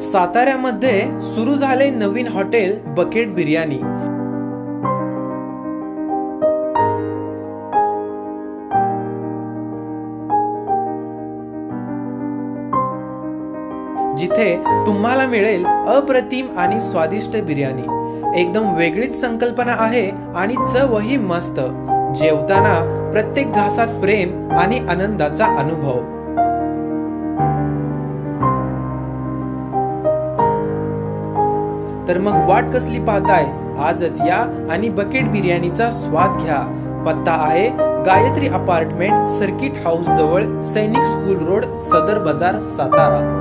साताऱ्यामध्ये सुरू झाले नवीन hotel bucket biryani. जिथे तुम्हाला मिळेल अप्रतिम आणि स्वादिष्ट बिर्याणी। एकदम वेगळीच संकल्पना आहे आणि चवही मस्त। जेवताना प्रत्येक घासात प्रेम आणि आनंदाचा अनुभव। तर मग वाट कसली पाहताय, आजच या आणि बकेट बिर्याणीचा स्वाद घ्या। पत्ता आहे गायत्री अपार्टमेंट, सर्किट हाऊस जवळ, सैनिक स्कूल रोड, सदर बाजार, सातारा।